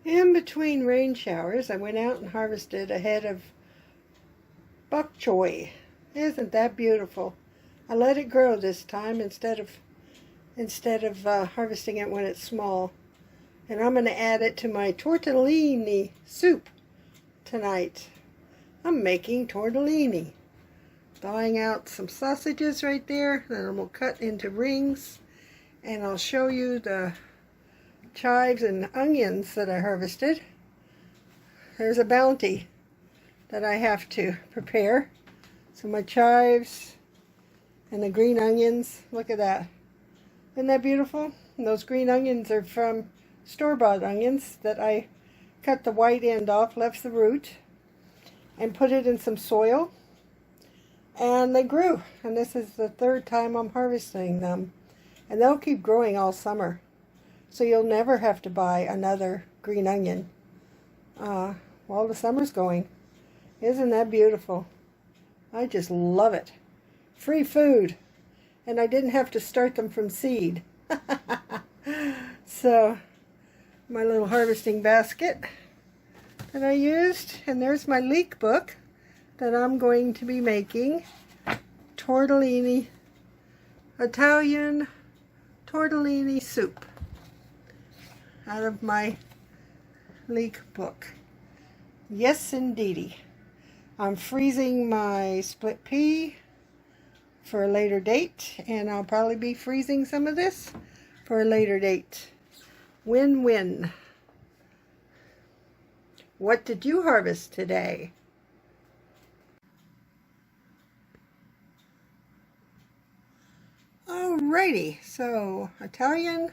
In between rain showers, I went out and harvested a head of Pak Choi. Isn't that beautiful? I let it grow this time instead of harvesting it when it's small. And I'm going to add it to my tortellini soup tonight. I'm making tortellini. Thawing out some sausages right there that I'm going to cut into rings. And I'll show you the chives and onions that I harvested. There's a bounty that I have to prepare. So my chives and the green onions, look at that. Isn't that beautiful? And those green onions are from store-bought onions that I cut the white end off, left the root, and put it in some soil. And they grew. And this is the third time I'm harvesting them. And they'll keep growing all summer. So you'll never have to buy another green onion while the summer's going. Isn't that beautiful? I just love it. Free food. And I didn't have to start them from seed. So, my little harvesting basket that I used. And there's my Leek book that I'm going to be making. Tortellini, Italian tortellini soup. Out of my Leek book. Yes, indeedy. I'm freezing my split pea for a later date, and I'll probably be freezing some of this for a later date. Win-win. What did you harvest today? Alrighty, so Italian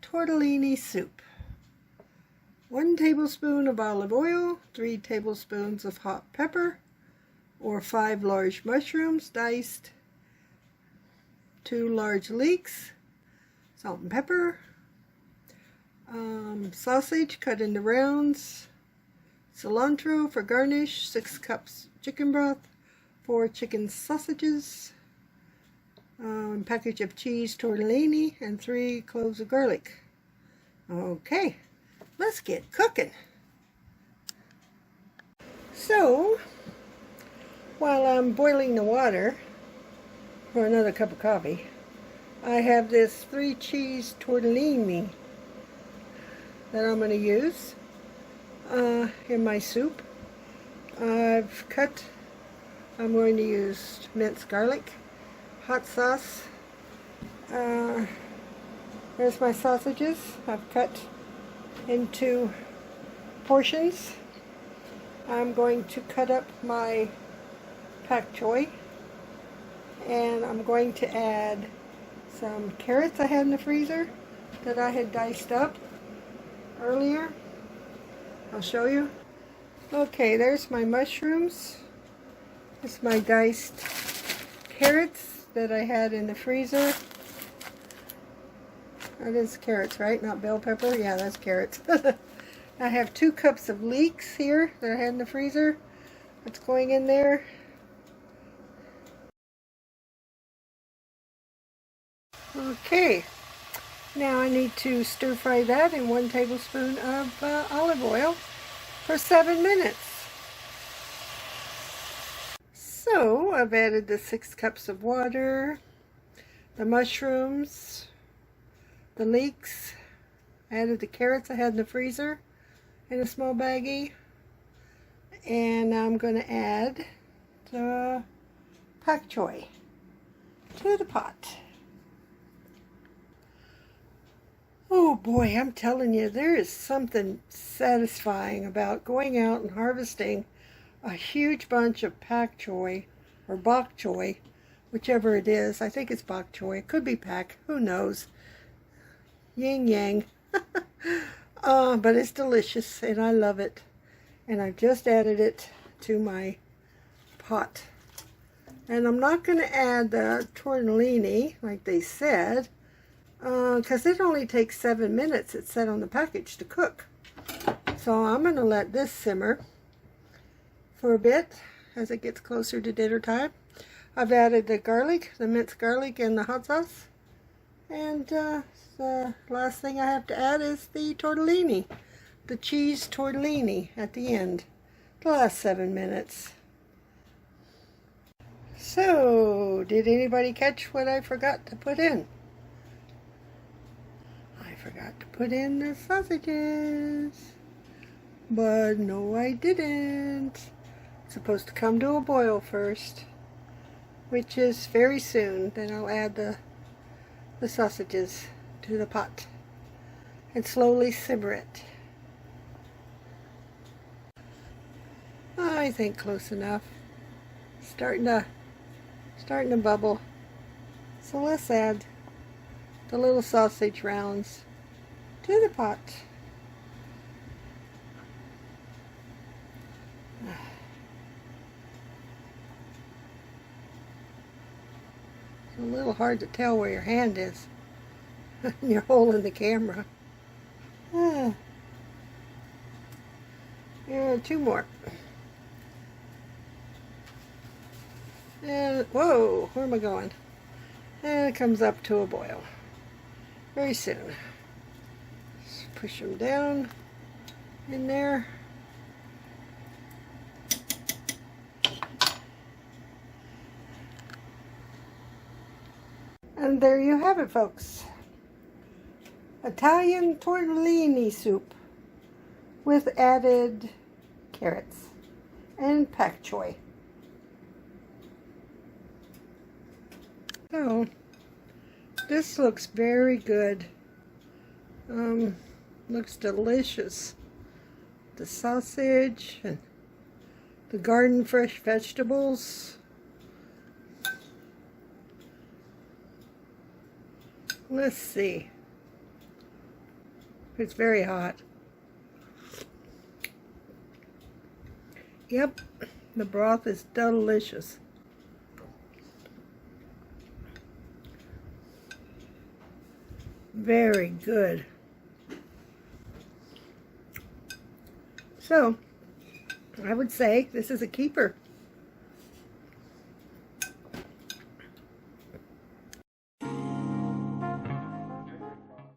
tortellini soup. 1 tablespoon of olive oil, 3 tablespoons of hot pepper, or 5 large mushrooms diced, 2 large leeks, salt and pepper, sausage cut into rounds, cilantro for garnish, 6 cups chicken broth, 4 chicken sausages, package of cheese tortellini, and 3 cloves of garlic. Okay, let's get cooking. So, while I'm boiling the water for another cup of coffee, I have this 3 cheese tortellini that I'm going to use in my soup. I'm going to use minced garlic, hot sauce. There's my sausages. I've cut into portions. I'm going to cut up my Pak Choi, and I'm going to add some carrots I had in the freezer that I had diced up earlier. I'll show you. Okay, there's my mushrooms. This is my diced carrots that I had in the freezer. That is carrots, right? Not bell pepper? Yeah, that's carrots. I have 2 cups of leeks here that I had in the freezer. That's going in there. Okay, now I need to stir fry that in 1 tablespoon of olive oil for 7 minutes. So I've added the 6 cups of water, the mushrooms, the leeks, added the carrots I had in the freezer in a small baggie, and I'm going to add the Pak Choi to the pot. Oh boy, I'm telling you, there is something satisfying about going out and harvesting a huge bunch of Pak Choi, or Bok Choi, whichever it is. I think it's Bok Choi. It could be Pak. Who knows? Yin yang. But it's delicious, and I love it. And I've just added it to my pot. And I'm not going to add the tortellini, like they said, because it only takes 7 minutes, it said on the package, to cook. So I'm going to let this simmer for a bit as it gets closer to dinner time. I've added the garlic, the minced garlic, and the hot sauce. And the last thing I have to add is the tortellini. the cheese tortellini at the end, the last 7 minutes. So, did anybody catch what I forgot to put in? I forgot to put in the sausages. But no, I didn't. It's supposed to come to a boil first, which is very soon. Then I'll add the sausages to the pot and slowly simmer it. I think close enough. Starting to bubble. So let's add the little sausage rounds to the pot. It's a little hard to tell where your hand is. You're holding the camera. Yeah, 2 more. And, whoa, where am I going? And it comes up to a boil very soon. Just push them down in there. And there you have it, folks. Italian tortellini soup with added carrots and Pak Choi. So, this looks very good. Looks delicious. The sausage and the garden fresh vegetables. Let's see. It's very hot. Yep, the broth is delicious. Very good. So, I would say this is a keeper.